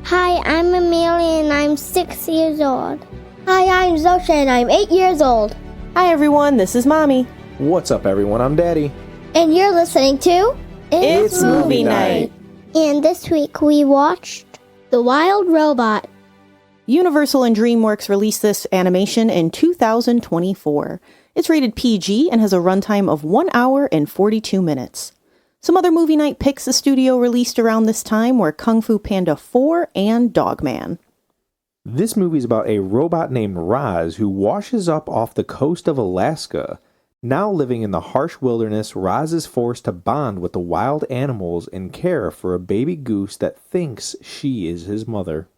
Hi, I'm Amelia and I'm 6 years old. Hi, I'm Zosha and I'm 8 years old. Hi everyone, this is Mommy. What's up everyone, I'm Daddy. And you're listening to It's Movie Night. And this week we watched The Wild Robot. Universal and DreamWorks released this animation in 2024. It's rated PG and has a runtime of 1 hour and 42 minutes. Some other movie night picks the studio released around this time were Kung Fu Panda 4 and Dogman. This movie is about a robot named Roz who washes up off the coast of Alaska. Now living in the harsh wilderness, Roz is forced to bond with the wild animals and care for a baby goose that thinks she is his mother.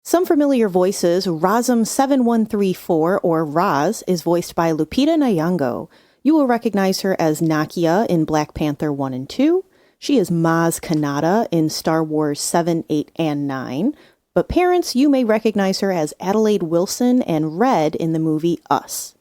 Some familiar voices. Razum7134, or Roz, is voiced by Lupita Nyong'o. You will recognize her as Nakia in Black Panther 1 and 2. She is Maz Kanata in Star Wars 7, 8, and 9. But parents, you may recognize her as Adelaide Wilson and Red in the movie Us.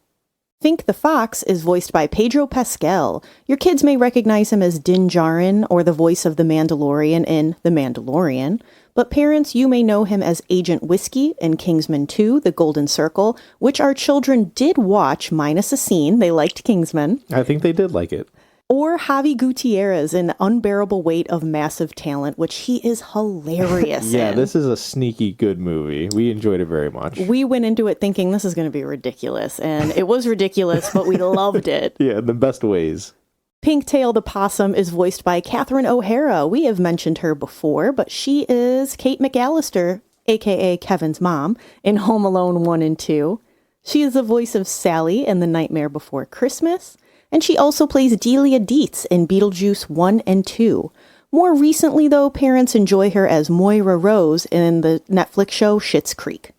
Fink the Fox is voiced by Pedro Pascal. Your kids may recognize him as Din Djarin or the voice of the Mandalorian in The Mandalorian. But parents, you may know him as Agent Whiskey in Kingsman 2, The Golden Circle, which our children did watch, minus a scene. They liked Kingsman. I think they did like it. Or Javi Gutierrez in Unbearable Weight of Massive Talent, which he is hilarious Yeah, in. this is a sneaky good movie. We enjoyed it very much. We went into it thinking this is going to be ridiculous, and it was ridiculous, but we loved it. Yeah, in the best ways. Pinktail the Possum is voiced by Catherine O'Hara. We have mentioned her before, but she is Kate McAllister, a.k.a. Kevin's mom, in Home Alone 1 and 2. She is the voice of Sally in The Nightmare Before Christmas, and she also plays Delia Dietz in Beetlejuice 1 and 2. More recently, though, parents enjoy her as Moira Rose in the Netflix show Schitt's Creek.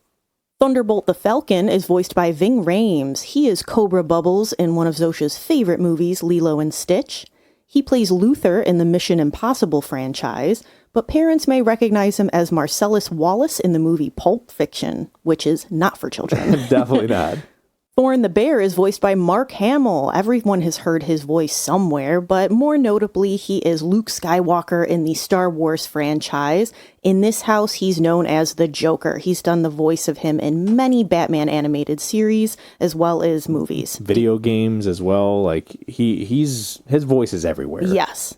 Thunderbolt the Falcon is voiced by Ving Rhames. He is Cobra Bubbles in one of Zosha's favorite movies, Lilo and Stitch. He plays Luther in the Mission Impossible franchise, but parents may recognize him as Marcellus Wallace in the movie Pulp Fiction, which is not for children. Definitely not. Thorn the Bear is voiced by Mark Hamill. Everyone has heard his voice somewhere, but more notably, he is Luke Skywalker in the Star Wars franchise. In this house, he's known as the Joker. He's done the voice of him in many Batman animated series, as well as movies. Video games as well. Like, his voice is everywhere. Yes.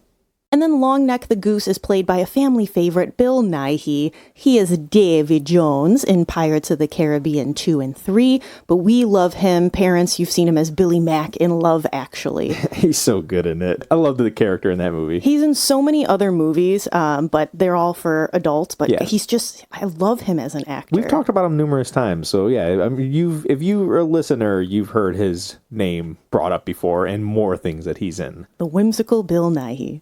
And then Longneck the Goose is played by a family favorite, Bill Nighy. He is Davy Jones in Pirates of the Caribbean 2 and 3, but we love him. Parents, you've seen him as Billy Mack in Love Actually. He's so good in it. I love the character in that movie. He's in so many other movies, but they're all for adults, but Yeah. I love him as an actor. We've talked about him numerous times, so yeah, I mean, if you're a listener, you've heard his name brought up before and more things that he's in. The whimsical Bill Nighy.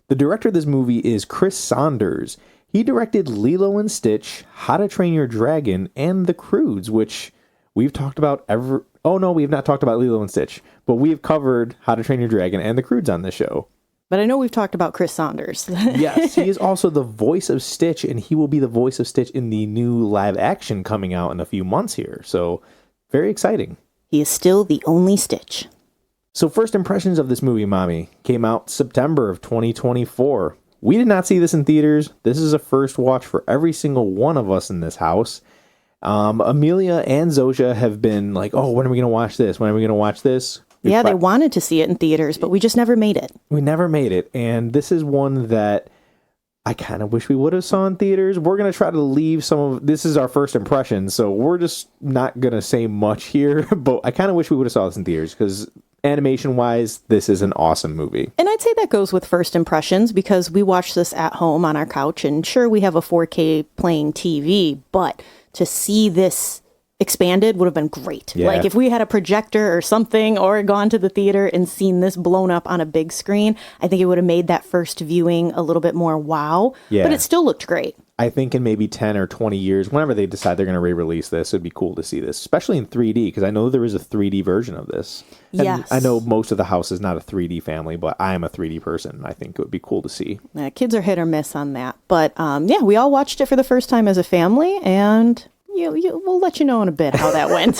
The director of this movie is Chris Saunders. He directed Lilo and Stitch, How to Train Your Dragon, and The Croods, which we've talked about Oh no, we have not talked about Lilo and Stitch, but we have covered How to Train Your Dragon and The Croods on this show. But I know we've talked about Chris Saunders. Yes, he is also the voice of Stitch, and he will be the voice of Stitch in the new live action coming out in a few months here. So, very exciting. He is still the only Stitch. So first impressions of this movie, Mommy, came out September of 2024. We did not see this in theaters. This is a first watch for every single one of us in this house. Amelia and Zosha have been like, oh, when are we going to watch this? When are we going to watch this? Yeah, they wanted to see it in theaters, but we just never made it. We never made it. And this is one that I kind of wish we would have saw in theaters. We're going to try to leave this is our first impression, so we're just not going to say much here, but I kind of wish we would have saw this in theaters because animation-wise, this is an awesome movie. And I'd say that goes with first impressions because we watched this at home on our couch, and sure, we have a 4K playing TV, but to see this expanded would have been great. Yeah. Like if we had a projector or something or gone to the theater and seen this blown up on a big screen, I think it would have made that first viewing a little bit more wow. Yeah. But it still looked great. I think in maybe 10 or 20 years, whenever they decide they're going to re-release this, it'd be cool to see this, especially in 3D, because I know there is a 3D version of this. And yes. I know most of the house is not a 3D family, but I am a 3D person. I think it would be cool to see. Kids are hit or miss on that. But yeah, we all watched it for the first time as a family, and we'll let you know in a bit how that went.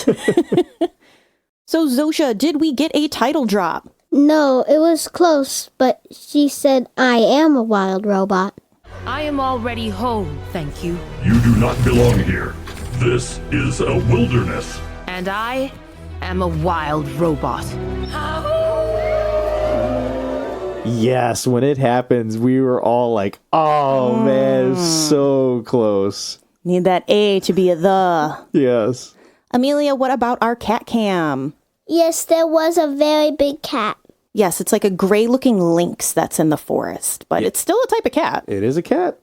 So, Zosha, did we get a title drop? No, it was close, but she said, I am a wild robot. I am already home, thank you. You do not belong here. This is a wilderness. And I am a wild robot. Yes, when it happens, we were all like, oh man, so close. Need that A to be a the. Yes. Amelia, what about our cat cam? Yes, there was a very big cat. Yes, it's like a gray-looking lynx that's in the forest, but it's still a type of cat. It is a cat.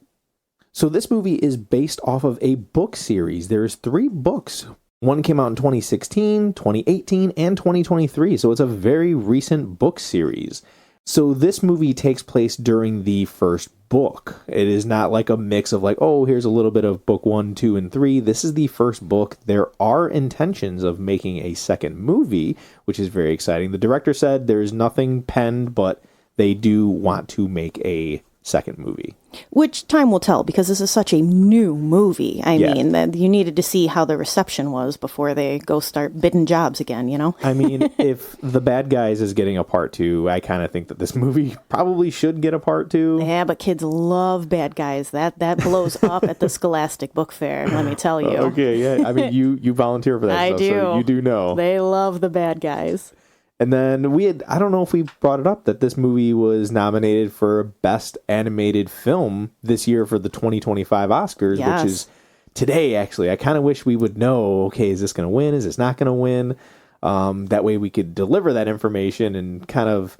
So this movie is based off of a book series. There's 3 books. One came out in 2016, 2018, and 2023. So it's a very recent book series. So this movie takes place during the first book. It is not like a mix of like, oh, here's a little bit of book 1, 2, and 3. This is the first book. There are intentions of making a second movie, which is very exciting. The director said there's nothing penned, but they do want to make a second movie. Which time will tell, because this is such a new movie. I Yeah. mean, that you needed to see how the reception was before they go start bidding jobs again, you know? I mean, if The Bad Guys is getting a part 2, I kind of think that this movie probably should get a part 2. Yeah, but kids love bad guys. That blows up at the Scholastic Book Fair, let me tell you. Okay, yeah. I mean, you volunteer for that I stuff, do. so you do know. They love the bad guys. And then I don't know if we brought it up, that this movie was nominated for Best Animated Film this year for the 2025 Oscars, Yes. which is today, actually. I kind of wish we would know, okay, is this going to win? Is this not going to win? That way we could deliver that information and kind of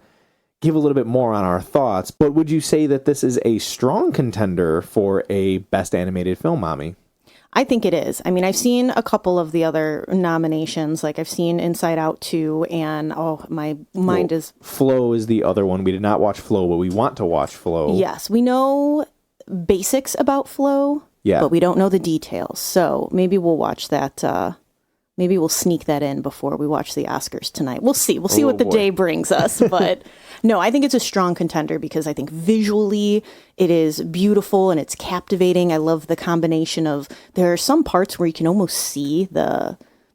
give a little bit more on our thoughts. But would you say that this is a strong contender for a Best Animated Film, Mommy? I think it is. I mean, I've seen a couple of the other nominations. Like, I've seen Inside Out 2, and my mind is... Flow is the other one. We did not watch Flow, but we want to watch Flow. Yes, we know basics about Flow, Yeah. but we don't know the details. So maybe we'll watch that. Maybe we'll sneak that in before we watch the Oscars tonight. We'll see. We'll see what the boy. day brings us. But no, I think it's a strong contender because I think visually it is beautiful and it's captivating. I love the combination of, there are some parts where you can almost see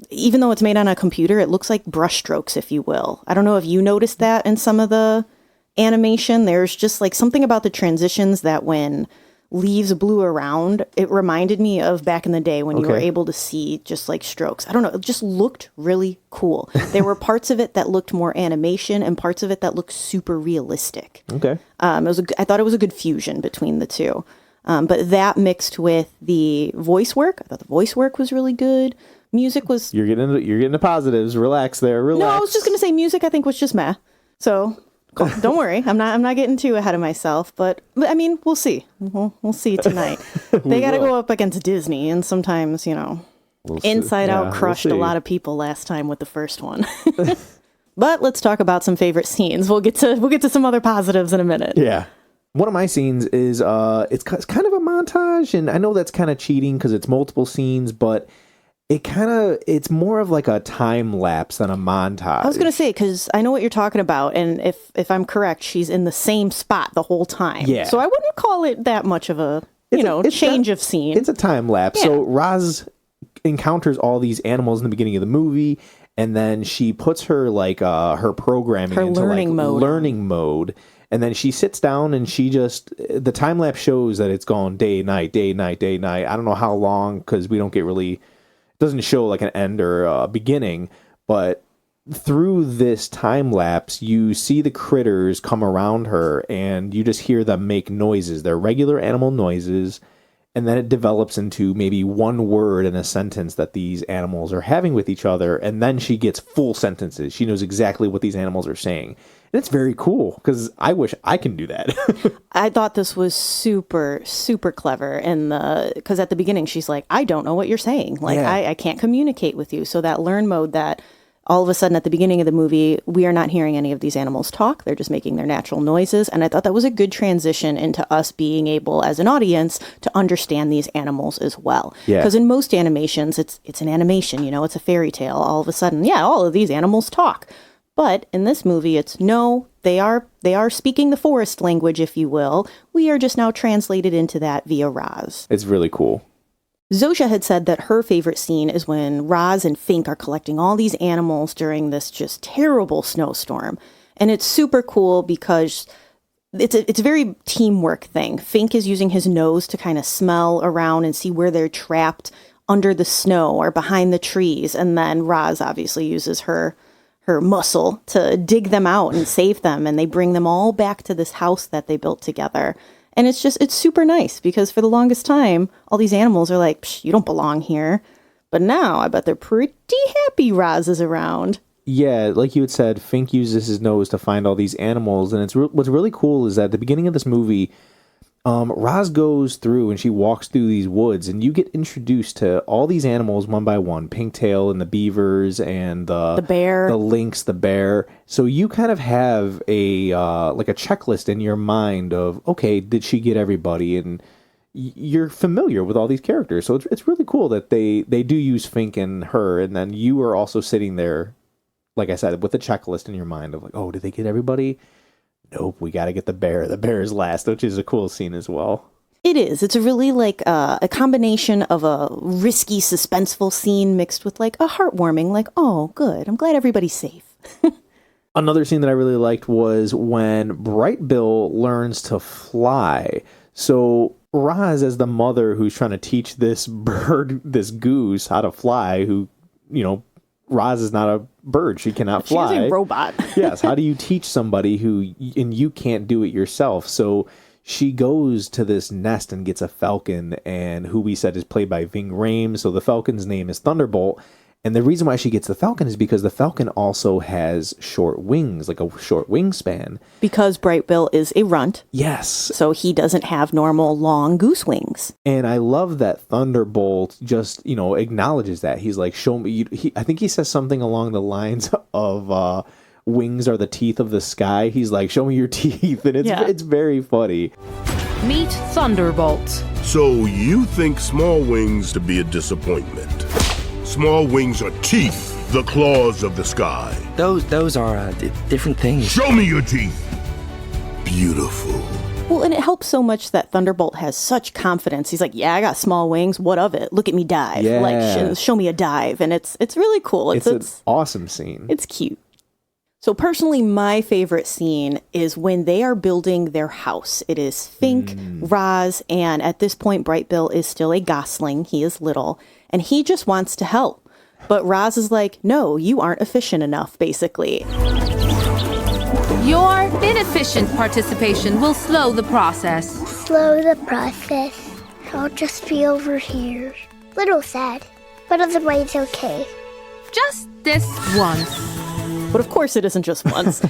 even though it's made on a computer, it looks like brushstrokes, if you will. I don't know if you noticed that in some of the animation. There's just like something about the transitions that when leaves blew around, it reminded me of back in the day when you were Okay. able to see just like strokes. I don't know, it just looked really cool. There were parts of it that looked more animation and parts of it that looked super realistic. Okay. I thought it was a good fusion between the two. But that mixed with the voice work, I thought the voice work was really good. Music was... You're getting the positives. Relax there. Relax. No, I was just going to say music I think was just meh. So... Cool. Don't worry, I'm not getting too ahead of myself, but I mean, we'll see. We'll see tonight. They got to go up against Disney, and sometimes, We'll see. Inside Yeah, Out crushed we'll a see. lot of people last time with the first one. But let's talk about some favorite scenes. We'll get to some other positives in a minute. Yeah. One of my scenes is it's kind of a montage, and I know that's kind of cheating because it's multiple scenes, but it's more of like a time lapse than a montage. I was going to say, because I know what you're talking about, and if I'm correct, she's in the same spot the whole time. Yeah. So I wouldn't call it that much of a, It's change not- of scene. It's a time lapse. Yeah. So Roz encounters all these animals in the beginning of the movie, and then she puts her her programming Her into learning mode. learning mode. And then she sits down and the time lapse shows that it's gone day, night, day, night, day, night. I don't know how long because we don't get really, it doesn't show like an end or a beginning, but through this time lapse, you see the critters come around her and you just hear them make noises. They're regular animal noises. And then it develops into maybe one word in a sentence that these animals are having with each other. And then she gets full sentences. She knows exactly what these animals are saying. And it's very cool because I wish I can do that. I thought this was super, super clever. Because at the beginning, she's like, I don't know what you're saying. Like, Yeah. I can't communicate with you. So that learn mode that all of a sudden at the beginning of the movie, we are not hearing any of these animals talk. They're just making their natural noises. And I thought that was a good transition into us being able, as an audience, to understand these animals as well. Yeah. Because in most animations, it's an animation, it's a fairy tale. All of a sudden, yeah, all of these animals talk. But in this movie, it's no, they are speaking the forest language, if you will. We are just now translated into that via Roz. It's really cool. Zosha had said that her favorite scene is when Roz and Fink are collecting all these animals during this just terrible snowstorm. And it's super cool because it's a very teamwork thing. Fink is using his nose to kind of smell around and see where they're trapped under the snow or behind the trees. And then Roz obviously uses her muscle to dig them out and save them. And they bring them all back to this house that they built together. And it's super nice because for the longest time, all these animals are like, Psh, you don't belong here. But now I bet they're pretty happy Roz is around. Yeah, like you had said, Fink uses his nose to find all these animals. And what's really cool is that at the beginning of this movie, Roz goes through and she walks through these woods and you get introduced to all these animals one by one, Pinktail and the beavers and the bear, the lynx, the bear. So you kind of have a like a checklist in your mind of, okay, did she get everybody? And you're familiar with all these characters. So it's really cool that they do use Fink and her. And then you are also sitting there, like I said, with a checklist in your mind of like, oh, did they get everybody? Nope, we got to get the bear. The bear is last, which is a cool scene as well. It is. It's a really like a combination of a risky, suspenseful scene mixed with like a heartwarming, like, oh, good. I'm glad everybody's safe. Another scene that I really liked was when Bright Bill learns to fly. So Roz, as the mother who's trying to teach this bird, this goose, how to fly, who, Roz is not a bird. She cannot fly. She's a robot. Yes. How do you teach somebody and you can't do it yourself? So she goes to this nest and gets a falcon, and who we said is played by Ving Rhames. So the falcon's name is Thunderbolt. And the reason why she gets the falcon is because the falcon also has short wings, like a short wingspan. Because Bright Bill is a runt. Yes. So he doesn't have normal long goose wings. And I love that Thunderbolt just, acknowledges that. He's like, show me. I think he says something along the lines of wings are the teeth of the sky. He's like, show me your teeth. And it's very funny. Meet Thunderbolt. So you think small wings to be a disappointment? Small wings are teeth, the claws of the sky. Those are different things. Show me your teeth. Beautiful. Well, and it helps so much that Thunderbolt has such confidence. He's like, yeah, I got small wings. What of it? Look at me dive. Yeah. Like, show me a dive. And it's really cool. It's an awesome scene. It's cute. So personally, my favorite scene is when they are building their house. It is Fink, Roz, and at this point, Bright Bill is still a gosling. He is little, and he just wants to help. But Roz is like, no, you aren't efficient enough, basically. Your inefficient participation will slow the process. Slow the process. I'll just be over here. Little sad, but otherwise okay. Just this once. But of course it isn't just once.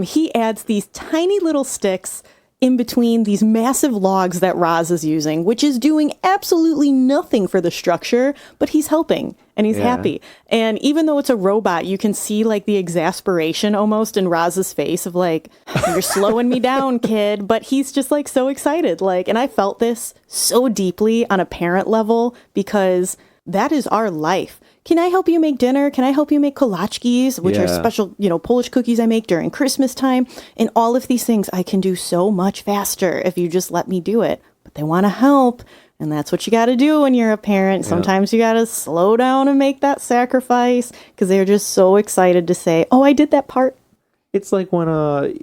He adds these tiny little sticks in between these massive logs that Roz is using, which is doing absolutely nothing for the structure, but he's helping and he's happy. And even though it's a robot, you can see like the exasperation almost in Roz's face of like, you're slowing me down, kid. But he's just like so excited. Like, and I felt this so deeply on a parent level because that is our life. Can I help you make dinner? Can I help you make kolachkis, which are special, Polish cookies I make during Christmas time? And all of these things I can do so much faster if you just let me do it. But they want to help. And that's what you got to do when you're a parent. Sometimes you got to slow down and make that sacrifice because they're just so excited to say, oh, I did that part. It's like when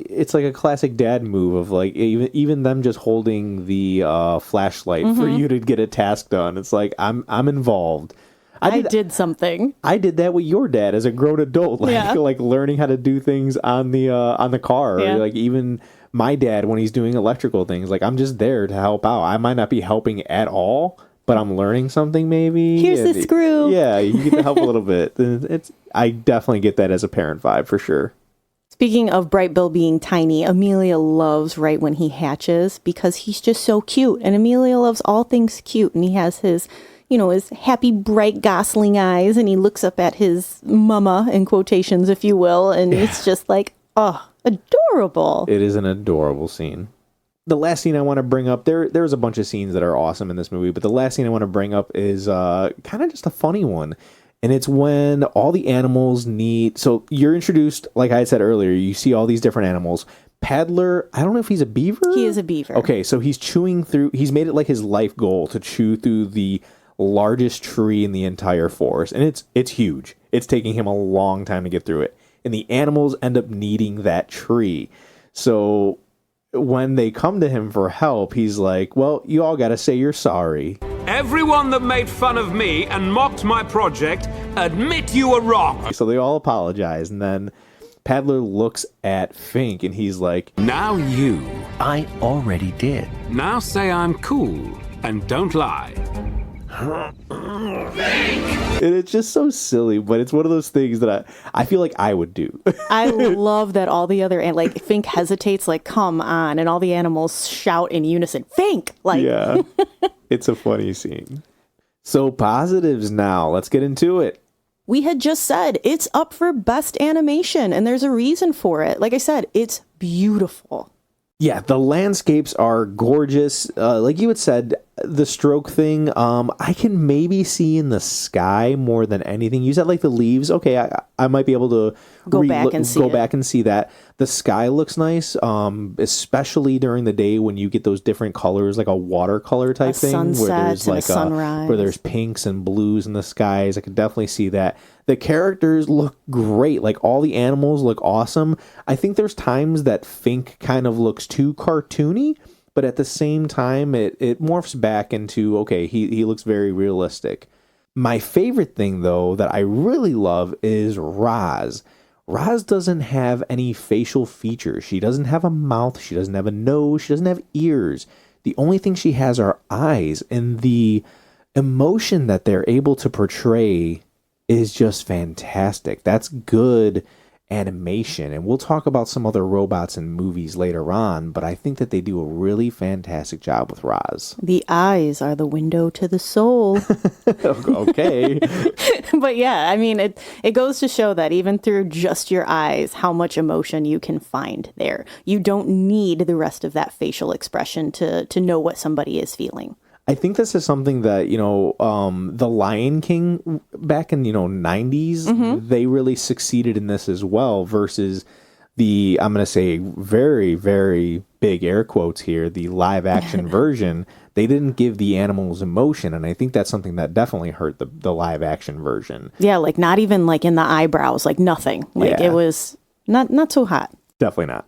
it's like a classic dad move of like even them just holding the flashlight for you to get a task done. It's like I'm involved. I did something. I did that with your dad as a grown adult, like learning how to do things on the car. Yeah. Like even my dad when he's doing electrical things, like I'm just there to help out. I might not be helping at all, but I'm learning something maybe. Here's the screw. Yeah, you get to help a little bit. I definitely get that as a parent vibe for sure. Speaking of Bright Bill being tiny, Amelia loves right when he hatches because he's just so cute. And Amelia loves all things cute. And he has his, his happy, bright gosling eyes. And he looks up at his mama, in quotations, if you will. And it's just like, oh, adorable. It is an adorable scene. The last scene I want to bring up, there's a bunch of scenes that are awesome in this movie. But the last scene I want to bring up is kind of just a funny one. And it's when all the animals need... So you're introduced, like I said earlier, you see all these different animals. Paddler, I don't know if he's a beaver? He is a beaver. Okay, so he's chewing through... He's made it like his life goal to chew through the largest tree in the entire forest. And it's huge. It's taking him a long time to get through it. And the animals end up needing that tree. So when they come to him for help, he's like, well, you all got to say you're sorry. Everyone that made fun of me and mocked my project, admit you were wrong. So they all apologize, and then Paddler looks at Fink and he's like, Now you. I already did. Now say I'm cool and don't lie. and it's just so silly, but it's one of those things that I feel like I would do. I love that all the other, like, Fink hesitates, like, come on, and all the animals shout in unison, Fink! Like, yeah, it's a funny scene. So positives now, let's get into it. We had just said it's up for best animation, and there's a reason for it. Like I said, it's beautiful. Yeah, the landscapes are gorgeous. Like you had said, the stroke thing, I can maybe see in the sky more than anything. You said like the leaves. Okay, I might be able to go back and see that. The sky looks nice, especially during the day when you get those different colors, like a watercolor type thing, where there's like sunrise, where there's pinks and blues in the skies. I could definitely see that. The characters look great. Like all the animals look awesome. I think there's times that Fink kind of looks too cartoony, but at the same time, it morphs back into, okay, he looks very realistic. My favorite thing, though, that I really love is Roz. Roz doesn't have any facial features. She doesn't have a mouth. She doesn't have a nose. She doesn't have ears. The only thing she has are eyes. And the emotion that they're able to portray is just fantastic. That's good animation. And we'll talk about some other robots in movies later on, but I think that they do a really fantastic job with Roz. The eyes are the window to the soul. Okay. But yeah, I mean, it goes to show that even through just your eyes, how much emotion you can find there. You don't need the rest of that facial expression to know what somebody is feeling. I think this is something that, the Lion King back in, 90s, they really succeeded in this as well versus the, I'm going to say very, very big air quotes here, the live action version. They didn't give the animals emotion. And I think that's something that definitely hurt the live action version. Yeah, like not even like in the eyebrows, like nothing. Like It was not so hot. Definitely not.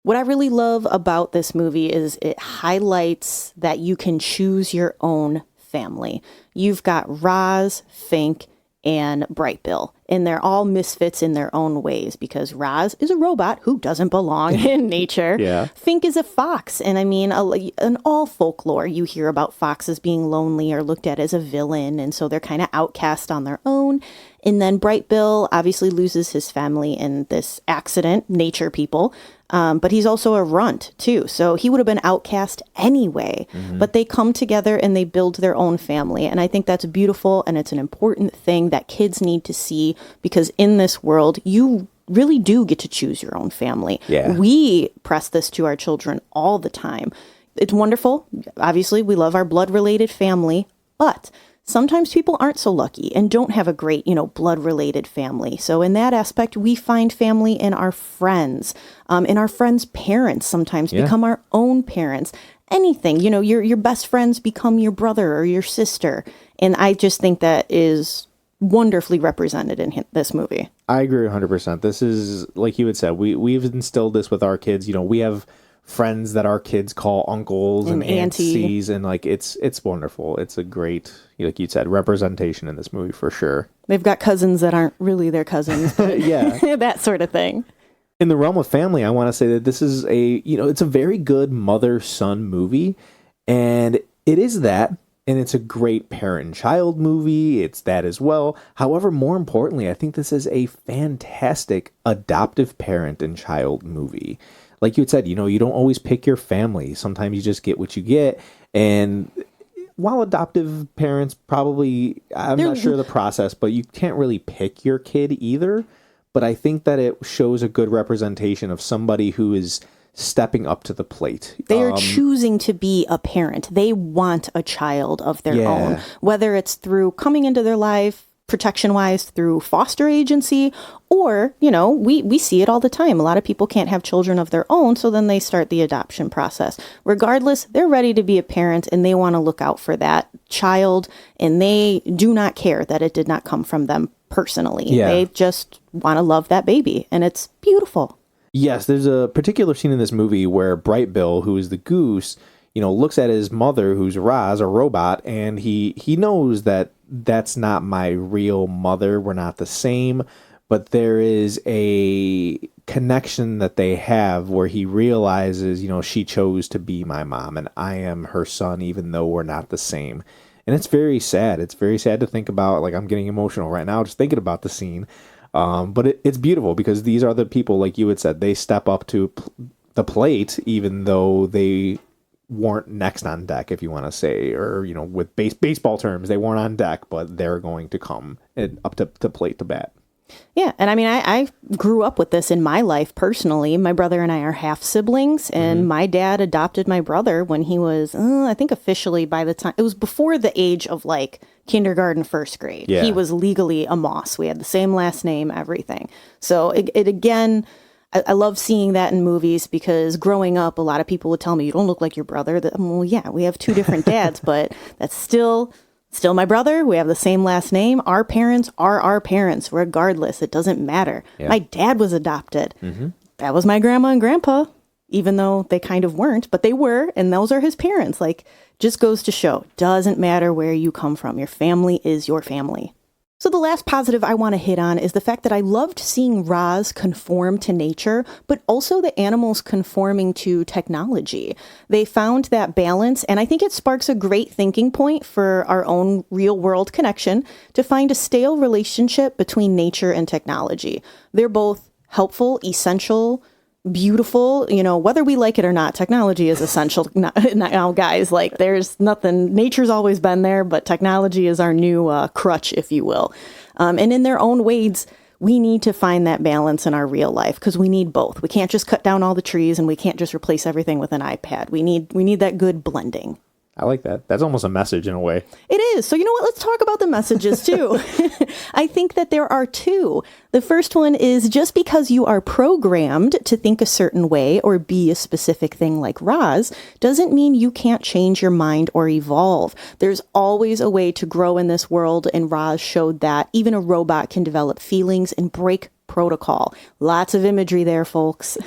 What I really love about this movie is it highlights that you can choose your own family. You've got Roz, Fink, and Bright Bill, and they're all misfits in their own ways because Roz is a robot who doesn't belong in nature. Yeah. Fink is a fox, and I mean, in all folklore, you hear about foxes being lonely or looked at as a villain, and so they're kind of outcast on their own. And then Bright Bill obviously loses his family in this accident, nature people. But he's also a runt, too. So he would have been outcast anyway. But they come together and they build their own family. And I think that's beautiful. And it's an important thing that kids need to see because in this world, you really do get to choose your own family. Yeah. We press this to our children all the time. It's wonderful. Obviously, we love our blood-related family. But sometimes people aren't so lucky and don't have a great, blood-related family. So in that aspect, we find family in our friends. In our friends' parents sometimes become our own parents. Anything, your best friends become your brother or your sister. And I just think that is wonderfully represented in this movie. I agree 100%. This is, like you had said, we've instilled this with our kids. We have friends that our kids call uncles and aunties, and like it's wonderful. It's a great, like you said, representation in this movie for sure. They've got cousins that aren't really their cousins, but yeah, that sort of thing. In the realm of family, I want to say that this is it's a very good mother-son movie, and it is that, and it's a great parent and child movie. It's that as well. However, more importantly, I think this is a fantastic adoptive parent and child movie. Like you had said, you don't always pick your family. Sometimes you just get what you get. And while adoptive parents probably, I'm not sure of the process, but you can't really pick your kid either. But I think that it shows a good representation of somebody who is stepping up to the plate. They are choosing to be a parent. They want a child of their own, whether it's through coming into their life, protection-wise through foster agency, or, we see it all the time. A lot of people can't have children of their own, so then they start the adoption process. Regardless, they're ready to be a parent, and they want to look out for that child, and they do not care that it did not come from them personally. Yeah. They just want to love that baby, and it's beautiful. Yes, there's a particular scene in this movie where Bright Bill, who is the goose, looks at his mother, who's Roz, a robot, and he knows that that's not my real mother. We're not the same, but there is a connection that they have where he realizes, she chose to be my mom and I am her son, even though we're not the same. And it's very sad. It's very sad to think about. Like, I'm getting emotional right now just thinking about the scene. But it's beautiful because these are the people, like you had said, they step up to the plate, even though they weren't next on deck, if you want to say, or, with baseball terms, they weren't on deck, but they're going to come up to plate to bat. Yeah. And I mean, I grew up with this in my life personally. My brother and I are half siblings, and my dad adopted my brother when he was, I think officially by the time, it was before the age of like kindergarten, first grade. Yeah. He was legally a Moss. We had the same last name, everything. So it again, I love seeing that in movies because growing up, a lot of people would tell me, you don't look like your brother. Well, yeah, we have two different dads, but that's still my brother. We have the same last name. Our parents are our parents, regardless. It doesn't matter. Yeah. My dad was adopted. That was my grandma and grandpa, even though they kind of weren't, but they were, and those are his parents. Like, just goes to show, doesn't matter where you come from. Your family is your family. So the last positive I want to hit on is the fact that I loved seeing Roz conform to nature, but also the animals conforming to technology. They found that balance, and I think it sparks a great thinking point for our own real-world connection to find a stale relationship between nature and technology. They're both helpful, essential, beautiful, whether we like it or not. Technology is essential now, guys. Like, there's nothing, nature's always been there, but technology is our new crutch, if you will. And in their own ways, we need to find that balance in our real life because we need both. We can't just cut down all the trees and we can't just replace everything with an iPad. We need that good blending. I like that. That's almost a message in a way. It is. So you know what? Let's talk about the messages too. I think that there are two. The first one is just because you are programmed to think a certain way or be a specific thing like Roz doesn't mean you can't change your mind or evolve. There's always a way to grow in this world, and Roz showed that even a robot can develop feelings and break protocol. Lots of imagery there, folks.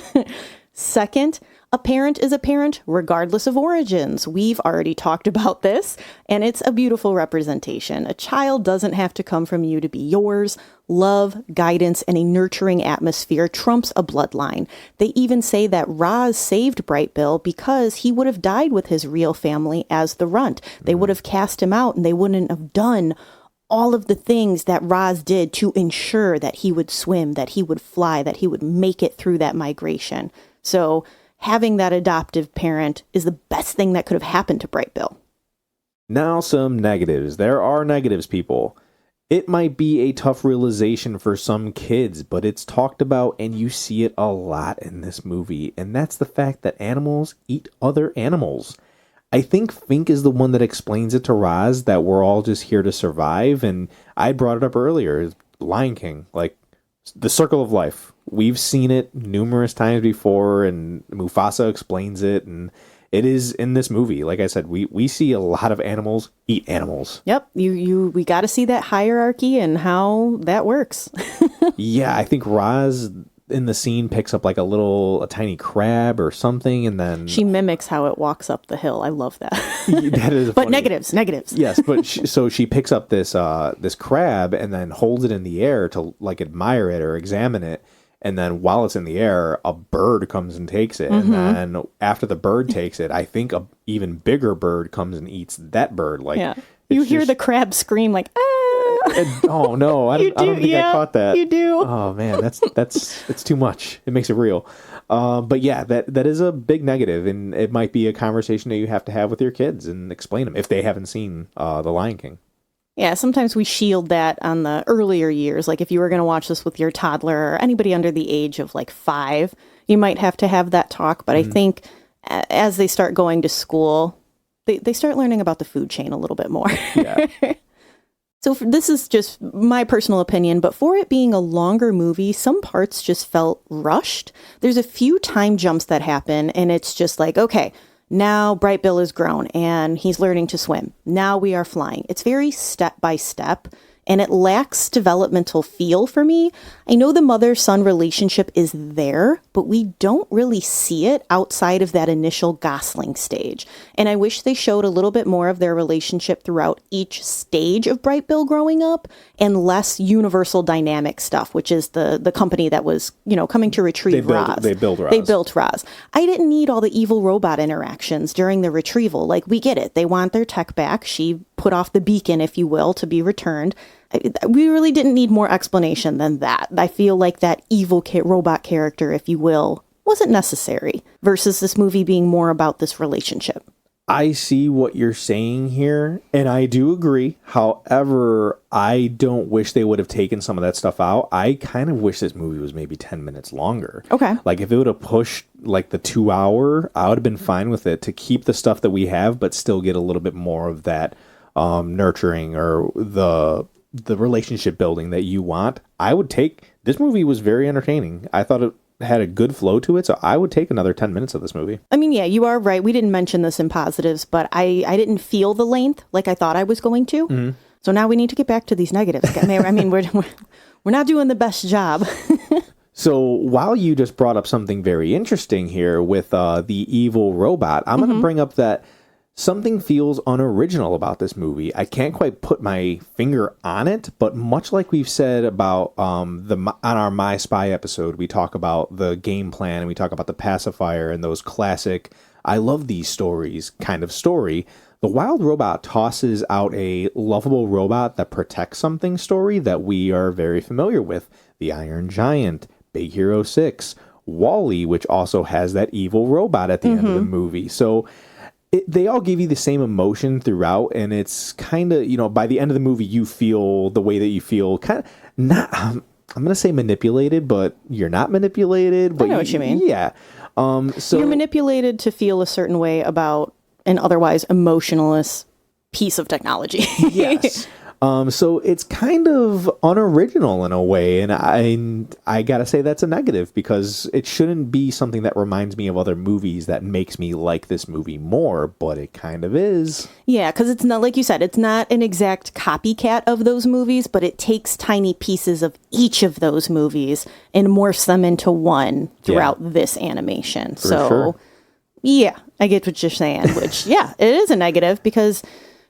Second, a parent is a parent regardless of origins. We've already talked about this, and it's a beautiful representation. A child doesn't have to come from you to be yours. Love, guidance, and a nurturing atmosphere trumps a bloodline. They even say that Roz saved Bright Bill because he would have died with his real family as the runt. They would have cast him out, and they wouldn't have done all of the things that Roz did to ensure that he would swim, that he would fly, that he would make it through that migration. So having that adoptive parent is the best thing that could have happened to Bright Bill. Now some negatives. There are negatives, people. It might be a tough realization for some kids, but it's talked about and you see it a lot in this movie. And that's the fact that animals eat other animals. I think Fink is the one that explains it to Roz that we're all just here to survive. And I brought it up earlier, Lion King, like the circle of life. We've seen it numerous times before, and Mufasa explains it, and it is in this movie. Like I said, we see a lot of animals eat animals. Yep, we got to see that hierarchy and how that works. Yeah, I think Roz in the scene picks up like a tiny crab or something, and then she mimics how it walks up the hill. I love that. That is but funny. negatives. Yes, but so she picks up this crab and then holds it in the air to like admire it or examine it. And then while it's in the air, a bird comes and takes it. And then after the bird takes it, I think a even bigger bird comes and eats that bird. Like, yeah. You hear the crab scream like, ah! Oh no, I don't think I caught that. You do. Oh man, it's too much. It makes it real. But yeah, that is a big negative, and it might be a conversation that you have to have with your kids and explain them if they haven't seen The Lion King. Yeah, sometimes we shield that on the earlier years. Like if you were going to watch this with your toddler or anybody under the age of like 5, you might have to have that talk. But I think as they start going to school, they start learning about the food chain a little bit more. Yeah. So this is just my personal opinion, but for it being a longer movie, some parts just felt rushed. There's a few time jumps that happen, and it's just like, okay, now Bright Bill is grown and he's learning to swim. Now we are flying. It's very step by step. and it lacks developmental feel for me. I know the mother-son relationship is there, but we don't really see it outside of that initial Gosling stage. And I wish they showed a little bit more of their relationship throughout each stage of Bright Bill growing up, and less Universal Dynamic stuff, which is the company that was, coming to retrieve Roz. They built Roz. They built Roz. I didn't need all the evil robot interactions during the retrieval. Like, we get it. They want their tech back. She put off the beacon, if you will, to be returned. We really didn't need more explanation than that. I feel like that evil robot character, if you will, wasn't necessary, versus this movie being more about this relationship. I see what you're saying here, and I do agree. However, I don't wish they would have taken some of that stuff out. I kind of wish this movie was maybe 10 minutes longer. Okay. Like, if it would have pushed, like, the 2 hour, I would have been fine with it, to keep the stuff that we have, but still get a little bit more of that nurturing or the relationship building that you want. This movie was very entertaining. I thought it had a good flow to it, so I would take another 10 minutes of this movie. I mean, yeah, you are right. We didn't mention this in positives, but I didn't feel the length like I thought I was going to. Mm-hmm. So now we need to get back to these negatives. I mean, we're not doing the best job. So while you just brought up something very interesting here with the evil robot, I'm going to bring up that something feels unoriginal about this movie. I can't quite put my finger on it, but much like we've said about on our My Spy episode, we talk about the game plan and we talk about the pacifier and those classic I love these stories kind of story. The Wild Robot tosses out a lovable robot that protects something story that we are very familiar with. The Iron Giant, Big Hero 6, Wall-E, which also has that evil robot at the end of the movie. So they all give you the same emotion throughout, and it's kind of, by the end of the movie, you feel the way that you feel, kind of not, I'm going to say manipulated, but you're not manipulated. But I know what you mean. Yeah. So you're manipulated to feel a certain way about an otherwise emotionless piece of technology. Yes. So it's kind of unoriginal in a way, and I gotta say that's a negative, because it shouldn't be something that reminds me of other movies that makes me like this movie more, but it kind of is. Yeah, because it's not, like you said, it's not an exact copycat of those movies, but it takes tiny pieces of each of those movies and morphs them into one throughout this animation. Sure. Yeah, I get what you're saying, which, yeah, it is a negative, because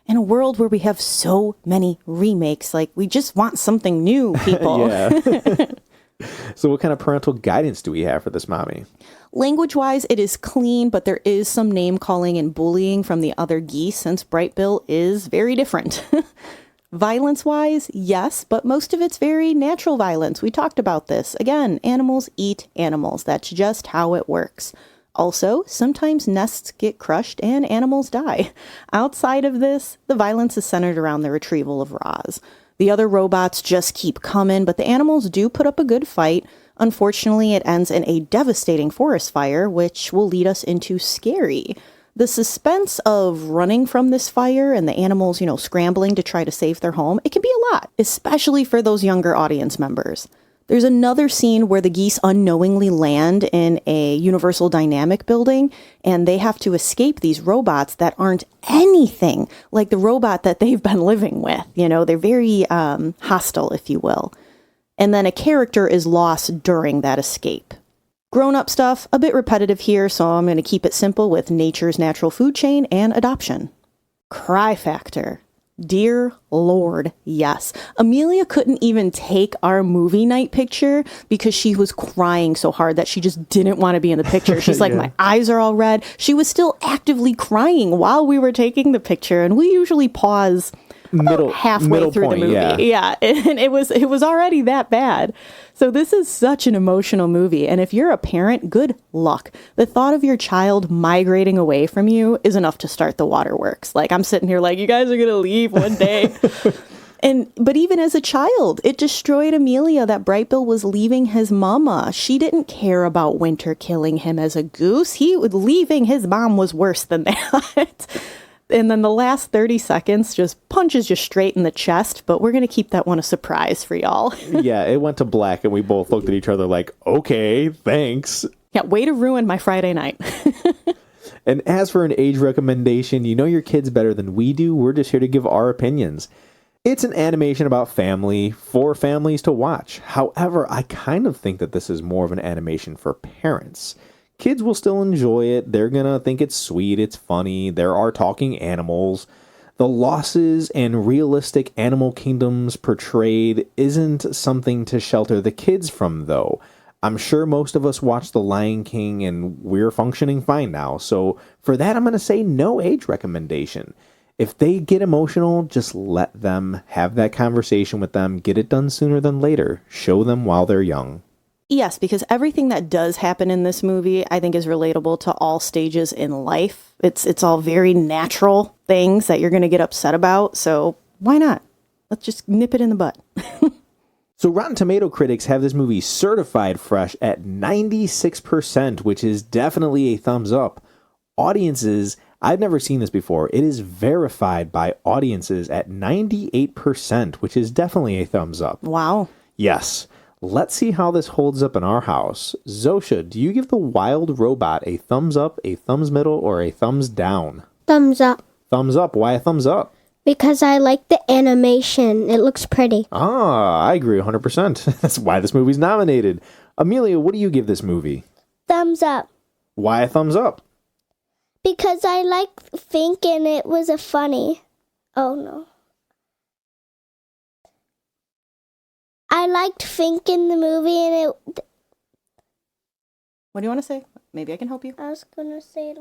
in a world where we have so many remakes, like, we just want something new, people. So what kind of parental guidance do we have for this mommy? Language-wise, it is clean, but there is some name-calling and bullying from the other geese, since Bright Bill is very different. Violence-wise, yes, but most of it's very natural violence. We talked about this. Again, animals eat animals. That's just how it works. Also, sometimes nests get crushed and animals die. Outside of this, the violence is centered around the retrieval of Roz. The other robots just keep coming, but the animals do put up a good fight. Unfortunately, it ends in a devastating forest fire, which will lead us into Scary. The suspense of running from this fire and the animals, scrambling to try to save their home, it can be a lot, especially for those younger audience members. There's another scene where the geese unknowingly land in a Universal Dynamic building, and they have to escape these robots that aren't anything like the robot that they've been living with. They're very hostile, if you will. And then a character is lost during that escape. Grown-up stuff, a bit repetitive here, so I'm going to keep it simple with nature's natural food chain and adoption. Cry factor. Dear Lord, yes. Amelia couldn't even take our movie night picture because she was crying so hard that she just didn't want to be in the picture. She's like, my eyes are all red. She was still actively crying while we were taking the picture, and we usually pause halfway through the movie. Yeah. And it was already that bad. So this is such an emotional movie. And if you're a parent, good luck. The thought of your child migrating away from you is enough to start the waterworks. Like, I'm sitting here like, you guys are going to leave one day. But even as a child, it destroyed Amelia that Bright Bill was leaving his mama. She didn't care about Winter killing him as a goose. Leaving his mom was worse than that. And then the last 30 seconds just punches you straight in the chest, but we're going to keep that one a surprise for y'all. Yeah, it went to black, and we both looked at each other like, okay, thanks. Yeah, way to ruin my Friday night. And as for an age recommendation, you know your kids better than we do. We're just here to give our opinions. It's an animation about family for families to watch. However, I kind of think that this is more of an animation for parents. Kids will still enjoy it. They're going to think it's sweet, it's funny. There are talking animals. The losses and realistic animal kingdoms portrayed isn't something to shelter the kids from, though. I'm sure most of us watched The Lion King and we're functioning fine now. So for that, I'm going to say no age recommendation. If they get emotional, just let them have that conversation with them. Get it done sooner than later. Show them while they're young. Yes, because everything that does happen in this movie, I think, is relatable to all stages in life. It's all very natural things that you're going to get upset about. So why not? Let's just nip it in the butt. So Rotten Tomato critics have this movie certified fresh at 96%, which is definitely a thumbs up. Audiences, I've never seen this before. It is verified by audiences at 98%, which is definitely a thumbs up. Wow. Yes. Let's see how this holds up in our house. Zosha, do you give The Wild Robot a thumbs up, a thumbs middle, or a thumbs down? Thumbs up. Thumbs up. Why a thumbs up? Because I like the animation. It looks pretty. I agree 100%. That's why this movie's nominated. Amelia, what do you give this movie? Thumbs up. Why a thumbs up? Because I like Fink and it was a funny. Oh no. I liked Fink in the movie and it... What do you want to say? Maybe I can help you. I was going to say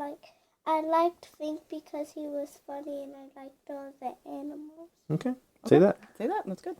I liked Fink because he was funny and I liked all the animals. Okay. Say that. Say that. That's good.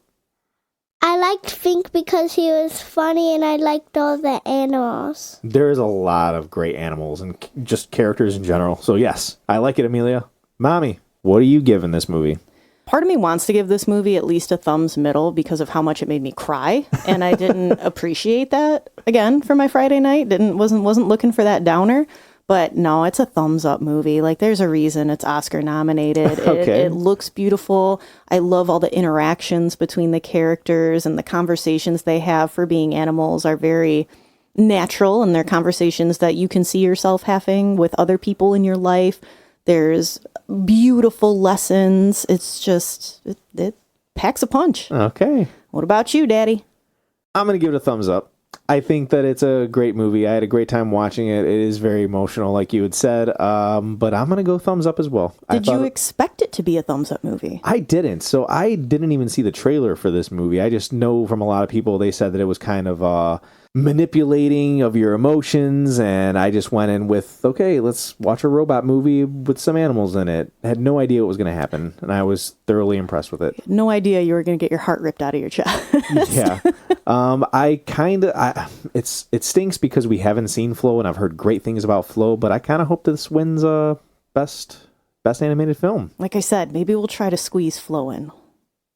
I liked Fink because he was funny and I liked all the animals. There's a lot of great animals and just characters in general. So yes, I like it, Amelia. Mommy, what are you giving this movie? Part of me wants to give this movie at least a thumbs middle because of how much it made me cry, and I didn't appreciate that again for my Friday night. Wasn't looking for that downer, but no, it's a thumbs up movie. Like there's a reason it's Oscar nominated. Okay. It looks beautiful. I love all the interactions between the characters and the conversations they have for being animals are very natural, and they're conversations that you can see yourself having with other people in your life. There's beautiful lessons. It's just, it packs a punch. Okay. What about you, Daddy? I'm going to give it a thumbs up. I think that it's a great movie. I had a great time watching it. It is very emotional, like you had said. But I'm going to go thumbs up as well. Did you expect it to be a thumbs up movie? I didn't. So I didn't even see the trailer for this movie. I just know from a lot of people, they said that it was kind of manipulating of your emotions, and I just went in with, okay, let's watch a robot movie with some animals in it. I had no idea what was going to happen, and I was thoroughly impressed with it. No idea you were going to get your heart ripped out of your chest. Yeah. It stinks because we haven't seen Flo, and I've heard great things about Flo, but I kind of hope this wins best animated film. Like I said, maybe we'll try to squeeze Flo in.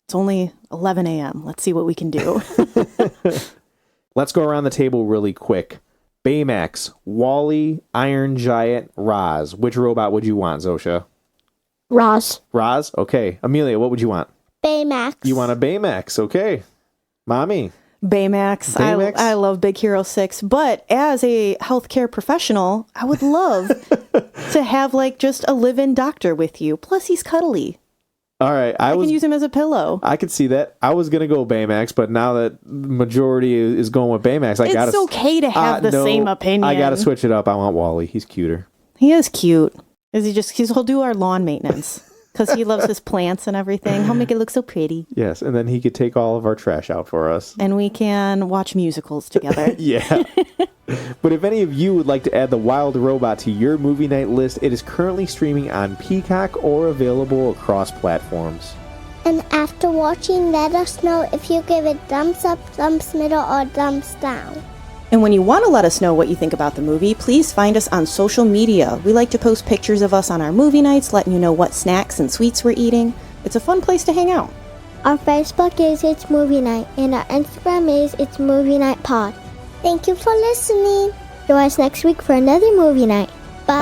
It's only 11 a.m. Let's see what we can do. Let's go around the table really quick. Baymax, Wall-E, Iron Giant, Roz. Which robot would you want, Zosha? Roz. Roz? Okay. Amelia, what would you want? Baymax. You want a Baymax? Okay. Mommy? Baymax. I love Big Hero 6, but as a healthcare professional, I would love to have just a live-in doctor with you. Plus, he's cuddly. All right. I can use him as a pillow. I could see that. I was going to go Baymax, but now that majority is going with Baymax, it's okay to have the same opinion. I got to switch it up. I want Wall-E. He's cuter. He is cute. He'll do our lawn maintenance because he loves his plants and everything. He'll make it look so pretty. Yes, and then he could take all of our trash out for us. And we can watch musicals together. Yeah. But if any of you would like to add The Wild Robot to your movie night list, it is currently streaming on Peacock or available across platforms. And after watching, let us know if you give it thumbs up, thumbs middle, or thumbs down. And when you want to let us know what you think about the movie, please find us on social media. We like to post pictures of us on our movie nights, letting you know what snacks and sweets we're eating. It's a fun place to hang out. Our Facebook is It's Movie Night, and our Instagram is It's Movie Night Pod. Thank you for listening. Join us next week for another movie night. Bye.